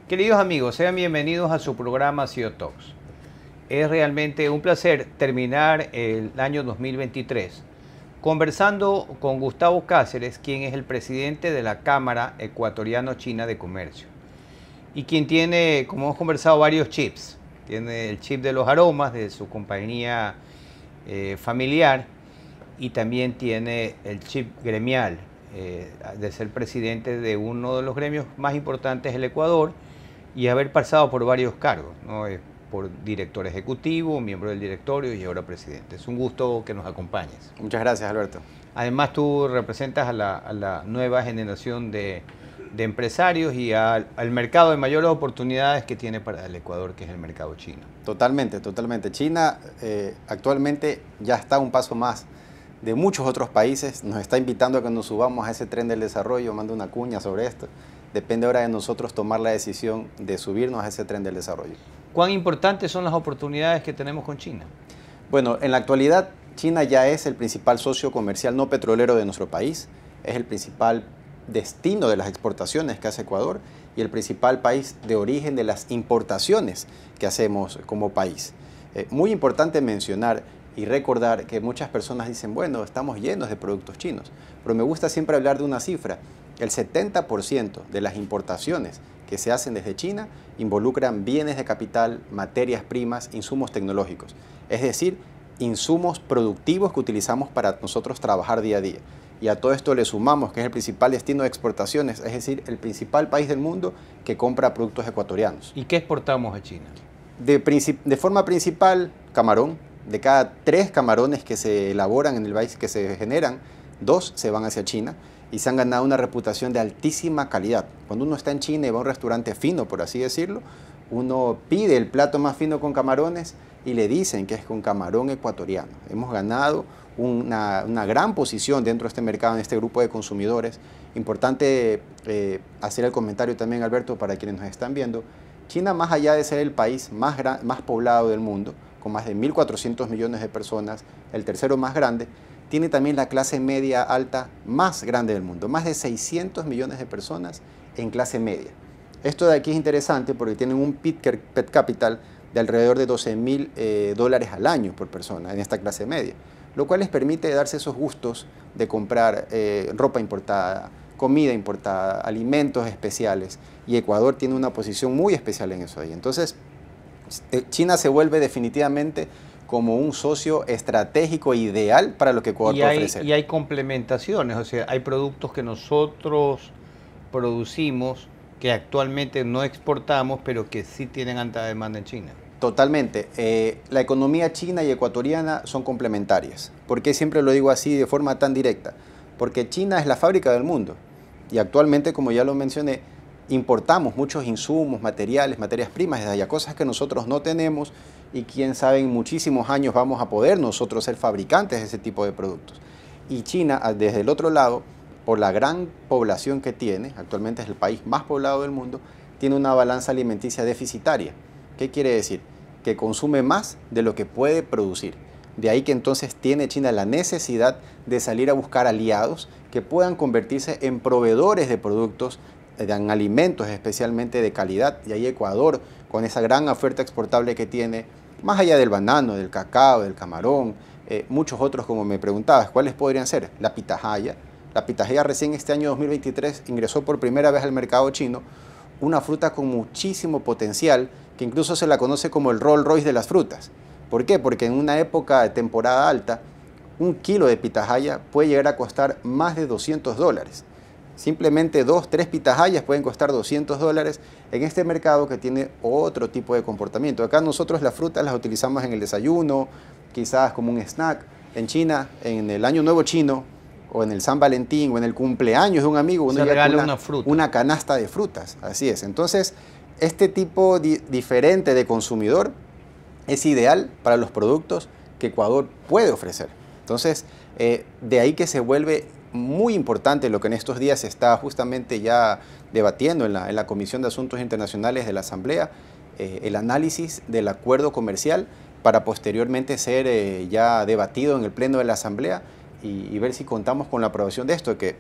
Queridos amigos, sean bienvenidos a su programa CEO Talks. Es realmente un placer terminar el año 2023 conversando con Gustavo Cáceres, quien es el presidente de la Cámara Ecuatoriano-China de Comercio y quien tiene, como hemos conversado, varios chips. Tiene el chip de los aromas de su compañía familiar y también tiene el chip gremial de ser presidente de uno de los gremios más importantes del Ecuador y haber pasado por varios cargos, ¿no? Por director ejecutivo, miembro del directorio y ahora presidente. Es un gusto que nos acompañes. Muchas gracias, Alberto. Además, tú representas a la nueva generación de empresarios y al mercado de mayores oportunidades que tiene para el Ecuador, que es el mercado chino. Totalmente, totalmente. China actualmente ya está un paso más de muchos otros países. Nos está invitando a que nos subamos a ese tren del desarrollo. Mando una cuña sobre esto. Depende ahora de nosotros tomar la decisión de subirnos a ese tren del desarrollo. ¿Cuán importantes son las oportunidades que tenemos con China? Bueno, en la actualidad China ya es el principal socio comercial no petrolero de nuestro país. Es el principal destino de las exportaciones que hace Ecuador y el principal país de origen de las importaciones que hacemos como país. Muy importante mencionar y recordar que muchas personas dicen, bueno, estamos llenos de productos chinos, pero me gusta siempre hablar de una cifra. El 70% de las importaciones que se hacen desde China involucran bienes de capital, materias primas, insumos tecnológicos, es decir, insumos productivos que utilizamos para nosotros trabajar día a día. Y a todo esto le sumamos que es el principal destino de exportaciones, es decir, el principal país del mundo que compra productos ecuatorianos. ¿Y qué exportamos a China? De forma principal, camarón. De cada 3 camarones que se elaboran en el país, que se generan, 2 se van hacia China y se han ganado una reputación de altísima calidad. Cuando uno está en China y va a un restaurante fino, por así decirlo, uno pide el plato más fino con camarones y le dicen que es con camarón ecuatoriano. Hemos ganado una gran posición dentro de este mercado, en este grupo de consumidores. Importante hacer el comentario también, Alberto, para quienes nos están viendo. China, más allá de ser el país más poblado del mundo, con más de 1.400 millones de personas, el tercero más grande, tiene también la clase media alta más grande del mundo, más de 600 millones de personas en clase media. Esto de aquí es interesante porque tienen un PIB per capital de alrededor de $12.000 al año por persona en esta clase media, lo cual les permite darse esos gustos de comprar ropa importada, comida importada, alimentos especiales, y Ecuador tiene una posición muy especial en eso ahí. Entonces, China se vuelve definitivamente como un socio estratégico ideal para lo que Ecuador puede ofrecer. Y hay complementaciones, o sea, hay productos que nosotros producimos que actualmente no exportamos, pero que sí tienen alta demanda en China. Totalmente. La economía china y ecuatoriana son complementarias. ¿Por qué siempre lo digo así de forma tan directa? Porque China es la fábrica del mundo y actualmente, como ya lo mencioné, importamos muchos insumos, materiales, materias primas desde allá, cosas que nosotros no tenemos y quién sabe en muchísimos años vamos a poder nosotros ser fabricantes de ese tipo de productos. Y China, desde el otro lado, por la gran población que tiene, actualmente es el país más poblado del mundo, tiene una balanza alimenticia deficitaria. ¿Qué quiere decir? Que consume más de lo que puede producir. De ahí que entonces tiene China la necesidad de salir a buscar aliados que puedan convertirse en proveedores de productos, en alimentos especialmente de calidad. Y ahí Ecuador, con esa gran oferta exportable que tiene, más allá del banano, del cacao, del camarón, muchos otros, como me preguntabas, ¿cuáles podrían ser? La pitahaya. La pitahaya recién este año 2023 ingresó por primera vez al mercado chino, una fruta con muchísimo potencial, que incluso se la conoce como el Rolls Royce de las frutas. ¿Por qué? Porque en una época de temporada alta, un kilo de pitahaya puede llegar a costar más de $200. Simplemente 2, 3 pitahayas pueden costar $200 en este mercado que tiene otro tipo de comportamiento. Acá nosotros las frutas las utilizamos en el desayuno, quizás como un snack. En China, en el Año Nuevo Chino, o en el San Valentín, o en el cumpleaños de un amigo, uno regala una canasta de frutas. Así es. Entonces, este tipo diferente de consumidor es ideal para los productos que Ecuador puede ofrecer. Entonces, de ahí que se vuelve muy importante lo que en estos días se está justamente ya debatiendo en la Comisión de Asuntos Internacionales de la Asamblea, el análisis del acuerdo comercial para posteriormente ser ya debatido en el Pleno de la Asamblea y ver si contamos con la aprobación de esto, que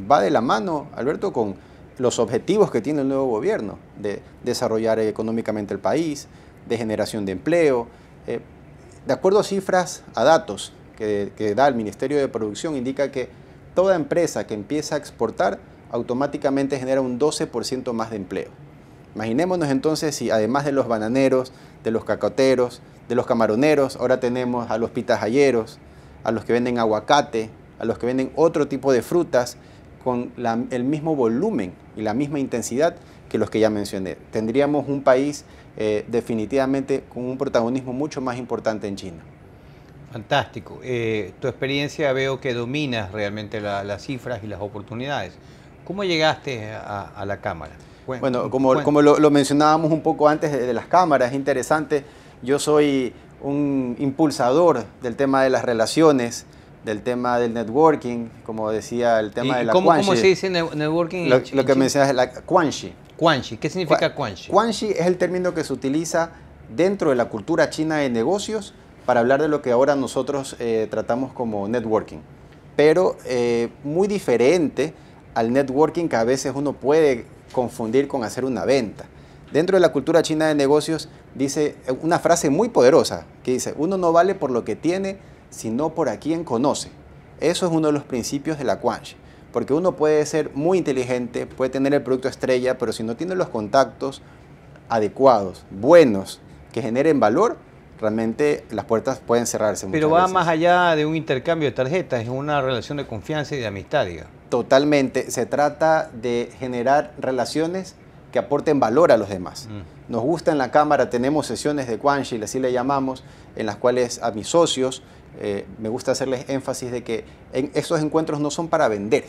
va de la mano, Alberto, con los objetivos que tiene el nuevo gobierno de desarrollar económicamente el país, de generación de empleo. De acuerdo a cifras, a datos que da el Ministerio de Producción, indica que toda empresa que empieza a exportar automáticamente genera un 12% más de empleo. Imaginémonos entonces si además de los bananeros, de los cacateros, de los camaroneros, ahora tenemos a los pitahayeros, a los que venden aguacate, a los que venden otro tipo de frutas con el mismo volumen y la misma intensidad que los que ya mencioné. Tendríamos un país definitivamente con un protagonismo mucho más importante en China. Fantástico. Tu experiencia veo que dominas realmente las cifras y las oportunidades. ¿Cómo llegaste a la Cámara? Bueno, como lo mencionábamos un poco antes de las cámaras, es interesante. Yo soy un impulsador del tema de las relaciones, del tema del networking, como decía, el tema de la Quanxi. ¿Cómo se dice networking? Lo que mencionas es la Quanxi. Quanxi, ¿qué significa Quanxi? Quanxi es el término que se utiliza dentro de la cultura china de negocios para hablar de lo que ahora nosotros tratamos como networking. Pero muy diferente al networking que a veces uno puede confundir con hacer una venta. Dentro de la cultura china de negocios dice una frase muy poderosa que dice: uno no vale por lo que tiene, sino por a quien conoce. Eso es uno de los principios de la Quanxi, porque uno puede ser muy inteligente, puede tener el producto estrella, pero si no tiene los contactos adecuados, buenos, que generen valor, realmente las puertas pueden cerrarse. Pero va más allá de un intercambio de tarjetas, es una relación de confianza y de amistad, digamos. Totalmente, se trata de generar relaciones que aporten valor a los demás. Nos gusta en la Cámara, tenemos sesiones de Quanxi, así le llamamos, en las cuales a mis socios me gusta hacerles énfasis de que estos encuentros no son para vender,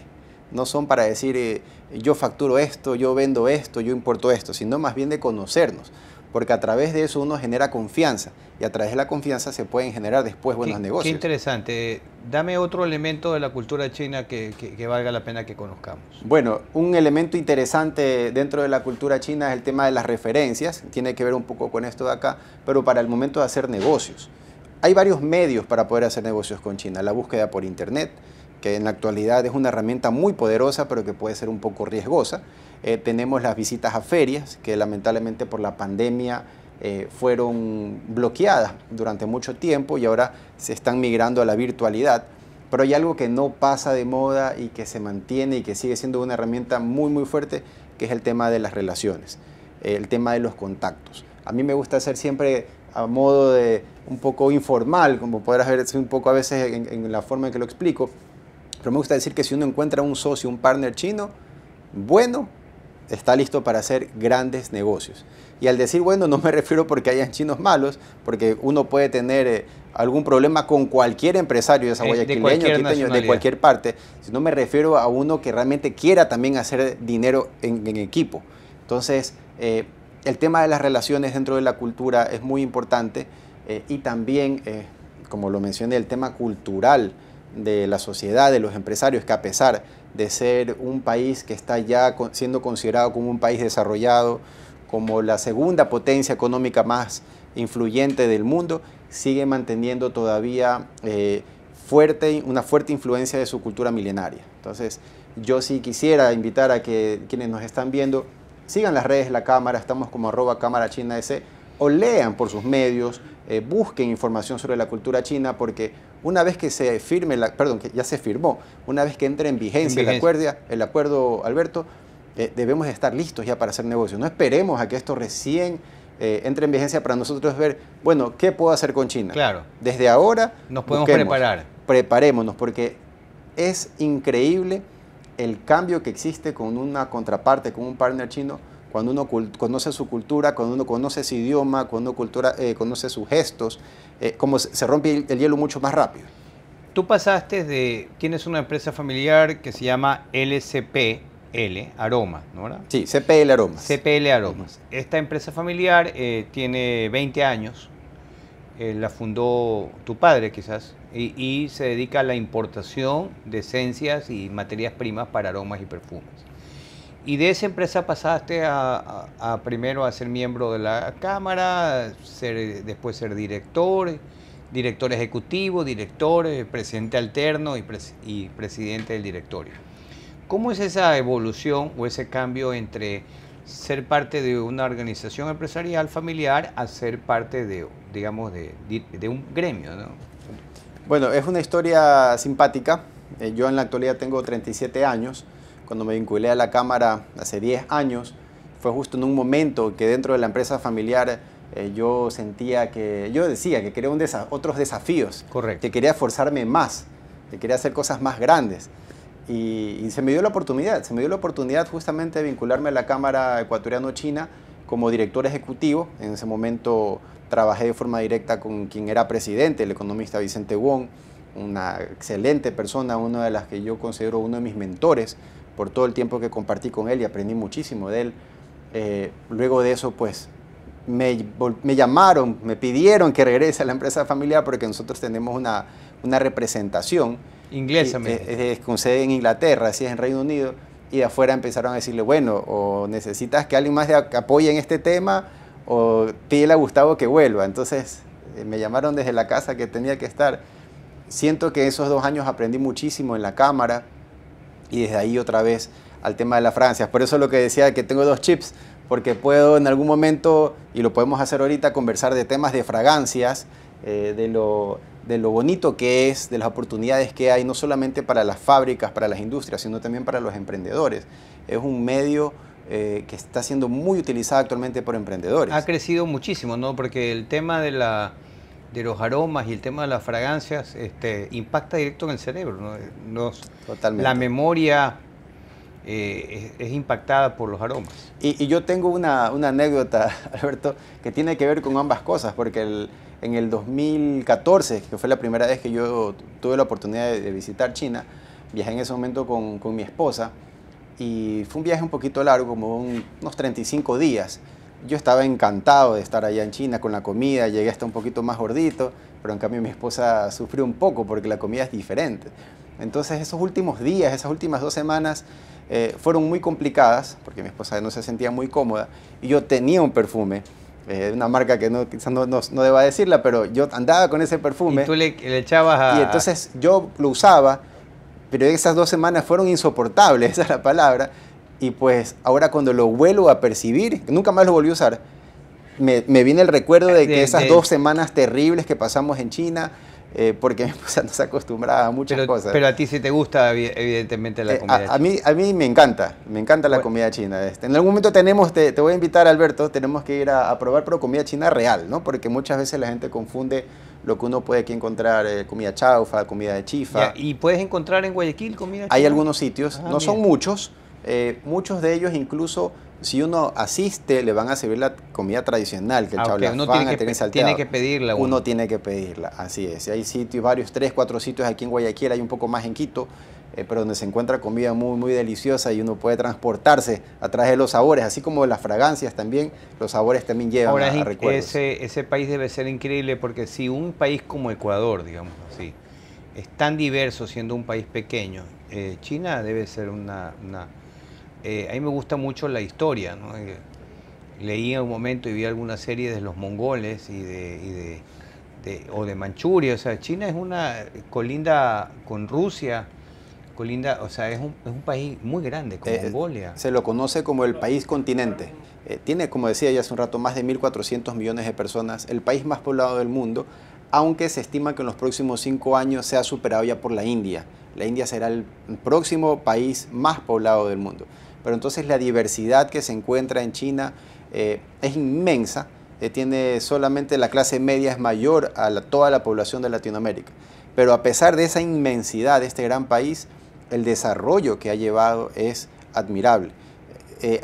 no son para decir yo facturo esto, yo vendo esto, yo importo esto, sino más bien de conocernos, porque a través de eso uno genera confianza y a través de la confianza se pueden generar después buenos negocios. Qué interesante. Dame otro elemento de la cultura china que valga la pena que conozcamos. Bueno, un elemento interesante dentro de la cultura china es el tema de las referencias, tiene que ver un poco con esto de acá, pero para el momento de hacer negocios. Hay varios medios para poder hacer negocios con China. La búsqueda por internet, que en la actualidad es una herramienta muy poderosa, pero que puede ser un poco riesgosa. Tenemos las visitas a ferias, que lamentablemente por la pandemia fueron bloqueadas durante mucho tiempo y ahora se están migrando a la virtualidad. Pero hay algo que no pasa de moda y que se mantiene y que sigue siendo una herramienta muy, muy fuerte, que es el tema de las relaciones, el tema de los contactos. A mí me gusta hacer siempre a modo de un poco informal, como podrás ver un poco a veces en la forma en que lo explico, pero me gusta decir que si uno encuentra un socio, un partner chino, bueno, está listo para hacer grandes negocios. Y al decir bueno, no me refiero porque hayan chinos malos, porque uno puede tener algún problema con cualquier empresario, ya sea guayaquileño, quiteño, de cualquier parte, sino me refiero a uno que realmente quiera también hacer dinero en equipo. Entonces, el tema de las relaciones dentro de la cultura es muy importante y también, como lo mencioné, el tema cultural de la sociedad, de los empresarios, que a pesar de ser un país que está ya siendo considerado como un país desarrollado, como la segunda potencia económica más influyente del mundo, sigue manteniendo todavía una fuerte influencia de su cultura milenaria. Entonces, yo sí quisiera invitar a que quienes nos están viendo sigan las redes de la Cámara, estamos como @CámaraChinaS, o lean por sus medios, busquen información sobre la cultura china, porque una vez que se firme, que ya se firmó, una vez que entre en vigencia el acuerdo, Alberto, debemos estar listos ya para hacer negocios. No esperemos a que esto recién entre en vigencia para nosotros ver, bueno, ¿qué puedo hacer con China? Claro. Desde ahora nos podemos preparar. Preparémonos, porque es increíble el cambio que existe con una contraparte, con un partner chino, cuando uno conoce su cultura, cuando uno conoce su idioma, cuando uno conoce sus gestos, como se rompe el hielo mucho más rápido. Tú tienes una empresa familiar que se llama LCPL Aromas, ¿no verdad? Sí, CPL Aromas. CPL Aromas. Esta empresa familiar tiene 20 años, la fundó tu padre quizás, y se dedica a la importación de esencias y materias primas para aromas y perfumes. Y de esa empresa pasaste primero a ser miembro de la Cámara, después ser director ejecutivo, presidente alterno y presidente del directorio. ¿Cómo es esa evolución o ese cambio entre ser parte de una organización empresarial familiar a ser parte de, digamos, de un gremio, ¿no? Bueno, es una historia simpática. Yo en la actualidad tengo 37 años. Cuando me vinculé a la Cámara hace 10 años, fue justo en un momento que dentro de la empresa familiar yo sentía que, yo decía que quería otros desafíos, Correcto. que quería esforzarme más, que quería hacer cosas más grandes. Y se me dio la oportunidad justamente de vincularme a la Cámara Ecuatoriano-China como director ejecutivo. En ese momento trabajé de forma directa con quien era presidente, el economista Vicente Wong, una excelente persona, una de las que yo considero uno de mis mentores por todo el tiempo que compartí con él y aprendí muchísimo de él. Luego de eso, pues, me llamaron, me pidieron que regrese a la empresa familiar porque nosotros tenemos una representación Inglesa, con sede en Inglaterra, así es, en Reino Unido, y de afuera empezaron a decirle, bueno, o necesitas que alguien más apoye en este tema, o pídele a Gustavo que vuelva. Entonces me llamaron desde la casa que tenía que estar. Siento que esos 2 años aprendí muchísimo en la Cámara, y desde ahí otra vez al tema de las fragancias. Por eso lo que decía que tengo 2 chips, porque puedo en algún momento, y lo podemos hacer ahorita, conversar de temas de fragancias, de lo bonito que es, de las oportunidades que hay, no solamente para las fábricas, para las industrias, sino también para los emprendedores. Es un medio que está siendo muy utilizado actualmente por emprendedores. Ha crecido muchísimo, ¿no? Porque el tema de los aromas y el tema de las fragancias impacta directo en el cerebro, ¿no? Totalmente. La memoria es impactada por los aromas. Y yo tengo una anécdota, Alberto, que tiene que ver con ambas cosas, porque en el 2014, que fue la primera vez que yo tuve la oportunidad de visitar China, viajé en ese momento con mi esposa, y fue un viaje un poquito largo, como unos 35 días. Yo estaba encantado de estar allá en China con la comida, llegué hasta un poquito más gordito, pero en cambio mi esposa sufrió un poco porque la comida es diferente. Entonces esos últimos días, esas últimas 2 semanas fueron muy complicadas porque mi esposa no se sentía muy cómoda y yo tenía un perfume de una marca que quizás no deba decirla, pero yo andaba con ese perfume. Y tú le echabas a... Y entonces yo lo usaba, pero esas 2 semanas fueron insoportables, esa es la palabra. Y pues ahora cuando lo vuelvo a percibir, nunca más lo volví a usar, me viene el recuerdo de que esas 2 semanas terribles que pasamos en China, porque mi esposa no se acostumbraba a muchas cosas. Pero a ti sí te gusta, evidentemente, la comida china. A mí me encanta la comida china. En algún momento te voy a invitar, Alberto, tenemos que ir a probar, pero comida china real, ¿no? Porque muchas veces la gente confunde lo que uno puede aquí encontrar, comida chaufa, comida de chifa. ¿Y puedes encontrar en Guayaquil comida china? Hay algunos sitios, no son mira. muchos, muchos de ellos incluso, si uno asiste, le van a servir la comida tradicional, que el chaulafán, el salteado. Tiene que pedirla. Uno tiene que pedirla, así es. Y hay sitios, varios, 3, 4 sitios aquí en Guayaquil, hay un poco más en Quito, pero donde se encuentra comida muy, muy deliciosa y uno puede transportarse a través de los sabores, así como las fragancias también, los sabores también llevan a recuerdos. Ese país debe ser increíble porque si un país como Ecuador, digamos así, es tan diverso siendo un país pequeño, China debe ser una a mí me gusta mucho la historia, ¿no? Leí en un momento y vi alguna serie de los mongoles o de Manchuria. O sea, China es colinda con Rusia, o sea, es un país muy grande, como Mongolia. Se lo conoce como el país continente. Tiene, como decía ya hace un rato, más de 1.400 millones de personas, el país más poblado del mundo, aunque se estima que en los próximos 5 años sea superado ya por la India. La India será el próximo país más poblado del mundo. Pero entonces la diversidad que se encuentra en China es inmensa. Solamente la clase media es mayor a toda la población de Latinoamérica. Pero a pesar de esa inmensidad de este gran país, el desarrollo que ha llevado es admirable.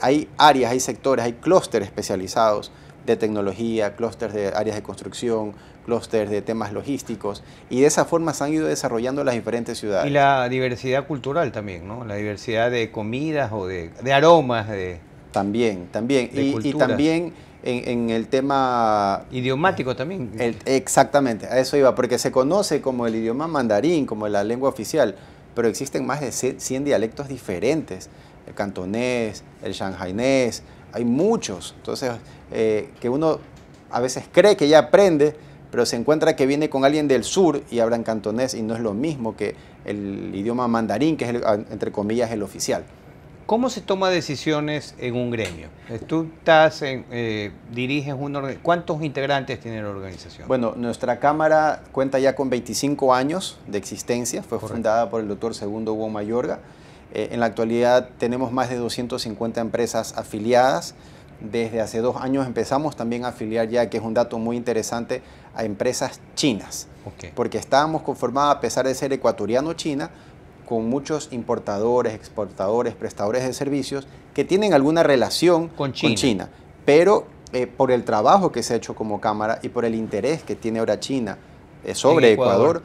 Hay áreas, hay sectores, hay clústeres especializados de tecnología, clústeres de áreas de construcción, clústeres de temas logísticos, y de esa forma se han ido desarrollando las diferentes ciudades. Y la diversidad cultural también, ¿no? La diversidad de comidas o de aromas. También. Y también en el tema... idiomático también. Exactamente, a eso iba, porque se conoce como el idioma mandarín, como la lengua oficial, pero existen más de 100 dialectos diferentes, el cantonés, el shanghainés, hay muchos. Entonces, que uno a veces cree que ya aprende, pero se encuentra que viene con alguien del sur y hablan cantonés y no es lo mismo que el idioma mandarín, que es, entre comillas, el oficial. ¿Cómo se toma decisiones en un gremio? Tú estás diriges una organización. ¿Cuántos integrantes tiene la organización? Bueno, nuestra Cámara cuenta ya con 25 años de existencia. Fue fundada por el doctor Segundo Hugo Mayorga. En la actualidad tenemos más de 250 empresas afiliadas. Desde hace 2 años empezamos también a afiliar ya, que es un dato muy interesante, a empresas chinas. Porque estábamos conformados, a pesar de ser ecuatoriano-China, con muchos importadores, exportadores, prestadores de servicios que tienen alguna relación con China. Pero por el trabajo que se ha hecho como Cámara y por el interés que tiene ahora China sobre Ecuador,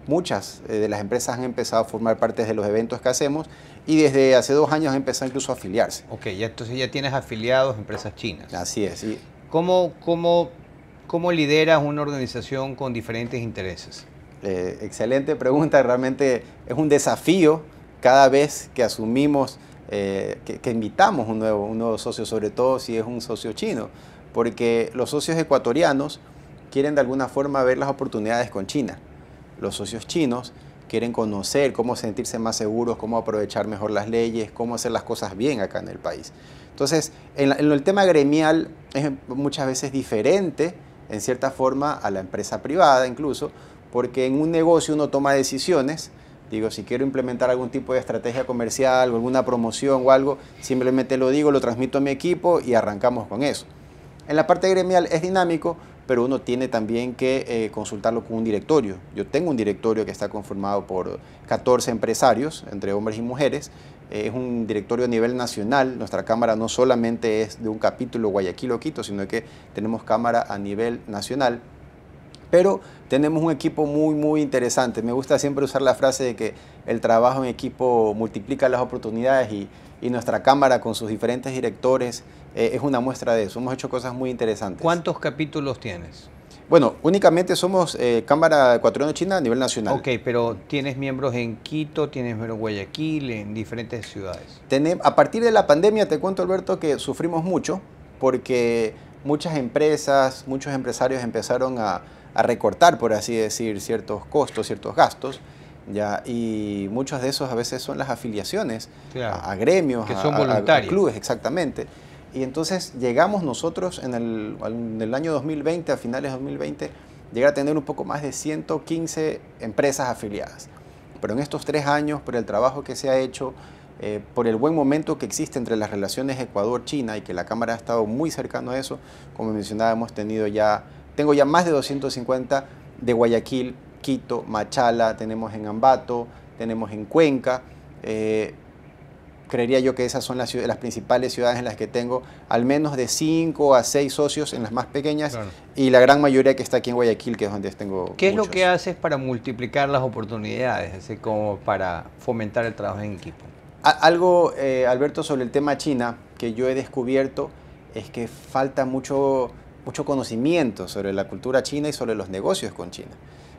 muchas de las empresas han empezado a formar parte de los eventos que hacemos y desde hace 2 años han empezado incluso a afiliarse. Ok, ya, entonces ya tienes afiliados empresas chinas. Así es. Sí. ¿Cómo lideras una organización con diferentes intereses? Excelente pregunta, realmente es un desafío cada vez que asumimos, que invitamos un nuevo socio, sobre todo si es un socio chino, porque los socios ecuatorianos quieren de alguna forma ver las oportunidades con China. Los socios chinos quieren conocer cómo sentirse más seguros, cómo aprovechar mejor las leyes, cómo hacer las cosas bien acá en el país. Entonces, en el tema gremial es muchas veces diferente, en cierta forma, a la empresa privada incluso, porque en un negocio uno toma decisiones. Digo, si quiero implementar algún tipo de estrategia comercial o alguna promoción o algo, simplemente lo digo, lo transmito a mi equipo y arrancamos con eso. En la parte gremial es dinámico, pero uno tiene también que consultarlo con un directorio. Yo tengo un directorio que está conformado por 14 empresarios, entre hombres y mujeres. Es un directorio a nivel nacional. Nuestra Cámara no solamente es de un capítulo Guayaquil o Quito, sino que tenemos Cámara a nivel nacional. Pero tenemos un equipo muy interesante. Me gusta siempre usar la frase de que el trabajo en equipo multiplica las oportunidades y nuestra Cámara con sus diferentes directores es una muestra de eso. Hemos hecho cosas muy interesantes. ¿Cuántos capítulos tienes? Bueno, únicamente somos Cámara Ecuatoriano-China a nivel nacional. Ok, pero ¿tienes miembros en Quito, tienes miembros en Guayaquil, en diferentes ciudades? A partir de la pandemia, te cuento, Alberto, que sufrimos mucho porque muchas empresas, muchos empresarios empezaron a recortar, por así decir, ciertos costos, ciertos gastos, ¿ya? Y muchos de esos a veces son las afiliaciones, claro, a gremios, que son voluntarios, a clubes, exactamente. Y entonces llegamos nosotros en el año 2020, a finales de 2020, llegar a tener un poco más de 115 empresas afiliadas. Pero en estos 3 años, por el trabajo que se ha hecho, por el buen momento que existe entre las relaciones Ecuador-China y que la Cámara ha estado muy cercano a eso, como mencionaba, tengo ya más de 250 de Guayaquil, Quito, Machala, tenemos en Ambato, tenemos en Cuenca. Creería yo que esas son las principales ciudades en las que tengo al menos de 5 a 6 socios en las más pequeñas, claro, y la gran mayoría que está aquí en Guayaquil, que es donde tengo ¿Qué muchos. Es lo que haces para multiplicar las oportunidades, así como para fomentar el trabajo en equipo? Algo, Alberto, sobre el tema China que yo he descubierto es que falta mucho conocimiento sobre la cultura china y sobre los negocios con China.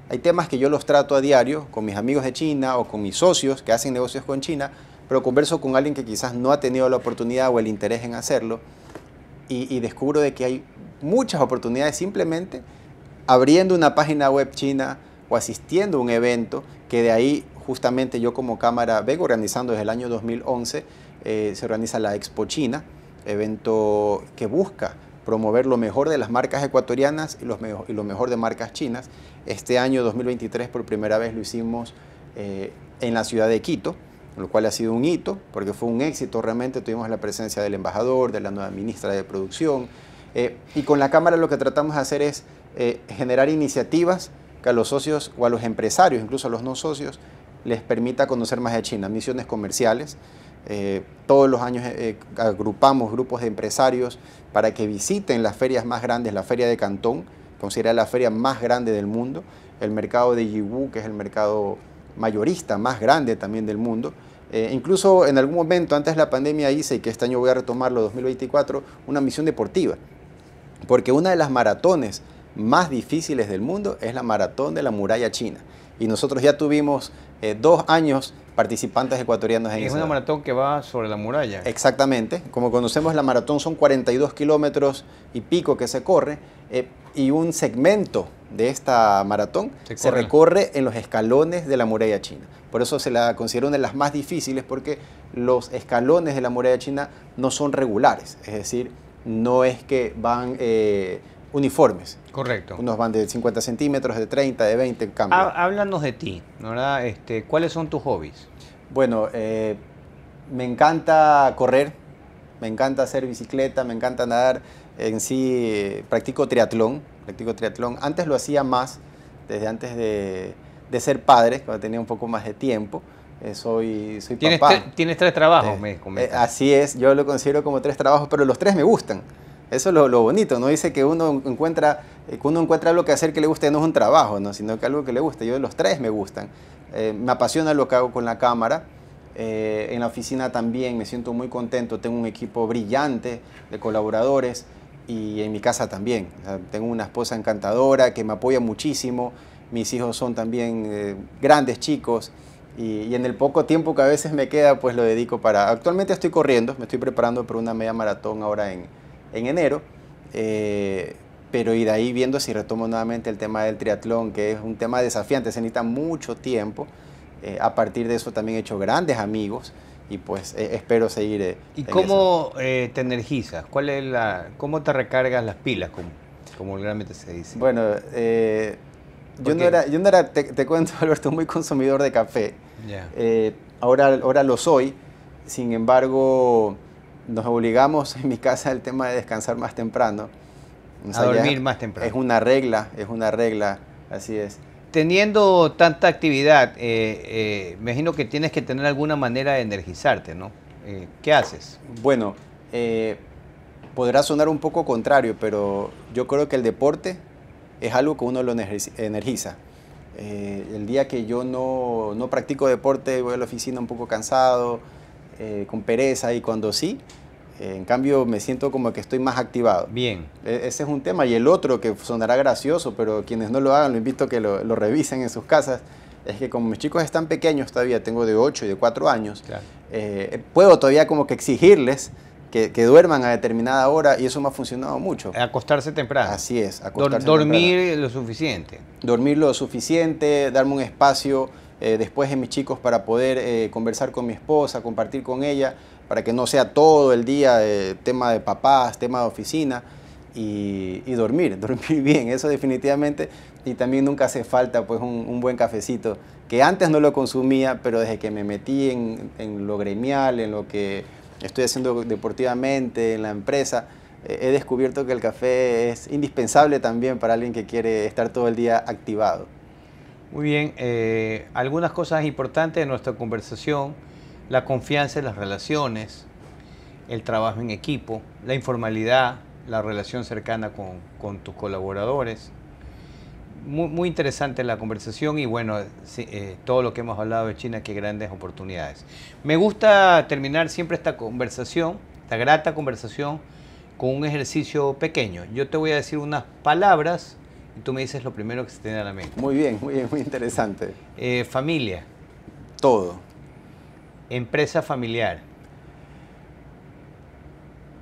Hay temas que yo los trato a diario con mis amigos de China o con mis socios que hacen negocios con China, pero converso con alguien que quizás no ha tenido la oportunidad o el interés en hacerlo y descubro de que hay muchas oportunidades simplemente abriendo una página web china o asistiendo a un evento, que de ahí justamente yo como Cámara vengo organizando desde el año 2011, se organiza la Expo China, evento que busca promover lo mejor de las marcas ecuatorianas y lo mejor de marcas chinas. Este año 2023 por primera vez lo hicimos en la ciudad de Quito, lo cual ha sido un hito porque fue un éxito realmente. Tuvimos la presencia del embajador, de la nueva ministra de Producción, y con la Cámara lo que tratamos de hacer es generar iniciativas que a los socios o a los empresarios, incluso a los no socios, les permita conocer más de China. Misiones comerciales. Todos los años agrupamos grupos de empresarios para que visiten las ferias más grandes. La feria de Cantón, considerada la feria más grande del mundo, el mercado de Yiwu, que es el mercado mayorista más grande también del mundo. Incluso en algún momento antes de la pandemia hice, y que este año voy a retomarlo, 2024, una misión deportiva, porque una de las maratones más difíciles del mundo es la maratón de la muralla china, y nosotros ya tuvimos 2 años participantes ecuatorianos en Es esa una edad. maratón que va sobre la muralla. Exactamente, como conocemos la maratón son 42 kilómetros y pico que se corre, y un segmento de esta maratón se recorre en los escalones de la muralla china. Por eso se la considera una de las más difíciles, porque los escalones de la muralla china no son regulares, es decir, no es que van uniformes. Correcto. Unos van de 50 centímetros, de 30, de 20, cambio. Háblanos de ti, ¿verdad? ¿Cuáles son tus hobbies? Bueno, me encanta correr, me encanta hacer bicicleta, me encanta nadar. En sí, practico triatlón. Antes lo hacía más, desde antes de ser padre, cuando tenía un poco más de tiempo. Soy papá. ¿Tienes 3 trabajos, me comentas? Así es, yo lo considero como 3 trabajos, pero los 3 me gustan. Eso es lo bonito, no dice que uno encuentra algo que hacer que le guste, no es un trabajo, ¿no? Sino que algo que le guste. Yo los 3 me gustan. Me apasiona lo que hago con la cámara. En la oficina también me siento muy contento, tengo un equipo brillante de colaboradores, y en mi casa también. O sea, tengo una esposa encantadora que me apoya muchísimo, mis hijos son también grandes chicos, y en el poco tiempo que a veces me queda, pues lo dedico para... Actualmente estoy corriendo, me estoy preparando para una media maratón ahora en enero, pero y de ahí viendo si retomo nuevamente el tema del triatlón, que es un tema desafiante, se necesita mucho tiempo. A partir de eso también he hecho grandes amigos, y pues espero seguir ¿Y cómo te energizas? ¿Cómo te recargas las pilas, como vulgarmente se dice? Bueno, yo no era, te cuento, Alberto, muy consumidor de café. Yeah. Ahora lo soy. Sin embargo, nos obligamos en mi casa al tema de descansar más temprano. O sea, a dormir más temprano. Es una regla, así es. Teniendo tanta actividad, me imagino que tienes que tener alguna manera de energizarte, ¿no? ¿Qué haces? Bueno, podrá sonar un poco contrario, pero yo creo que el deporte es algo que uno lo energiza. El día que yo no practico deporte, voy a la oficina un poco cansado, con pereza, y cuando sí, en cambio me siento como que estoy más activado. Bien. Ese es un tema. Y el otro, que sonará gracioso, pero quienes no lo hagan, lo invito a que lo revisen en sus casas, es que como mis chicos están pequeños todavía, tengo de 8 y de 4 años, claro, puedo todavía como que exigirles que duerman a determinada hora, y eso me ha funcionado mucho. Acostarse temprano. Así es, dormir temprano. Lo suficiente. Dormir lo suficiente, darme un espacio después de mis chicos para poder conversar con mi esposa, compartir con ella, para que no sea todo el día tema de papás, tema de oficina, y dormir bien, eso definitivamente. Y también nunca hace falta pues un buen cafecito, que antes no lo consumía, pero desde que me metí en lo gremial, en lo que estoy haciendo deportivamente, en la empresa, he descubierto que el café es indispensable también para alguien que quiere estar todo el día activado. Muy bien, algunas cosas importantes de nuestra conversación: la confianza en las relaciones, el trabajo en equipo, la informalidad, la relación cercana con tus colaboradores. Muy interesante la conversación, y bueno, todo lo que hemos hablado de China, qué grandes oportunidades. Me gusta terminar siempre esta conversación, esta grata conversación, con un ejercicio pequeño. Yo te voy a decir unas palabras y tú me dices lo primero que se te viene a la mente. Muy bien, muy interesante. Familia. Todo. Empresa familiar.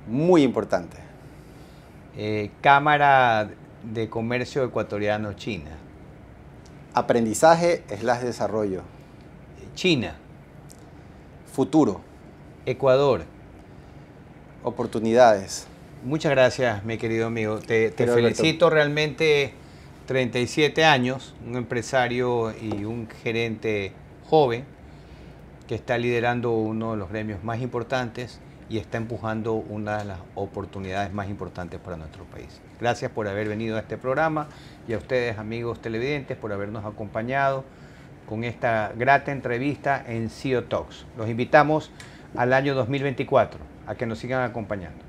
Muy importante. Cámara de Comercio Ecuatoriano-China. Aprendizaje / desarrollo. China. Futuro. Ecuador. Oportunidades. Muchas gracias, mi querido amigo. Te felicito, realmente. 37 años, un empresario y un gerente joven que está liderando uno de los gremios más importantes y está empujando una de las oportunidades más importantes para nuestro país. Gracias por haber venido a este programa, y a ustedes, amigos televidentes, por habernos acompañado con esta grata entrevista en CEO Talks. Los invitamos al año 2024 a que nos sigan acompañando.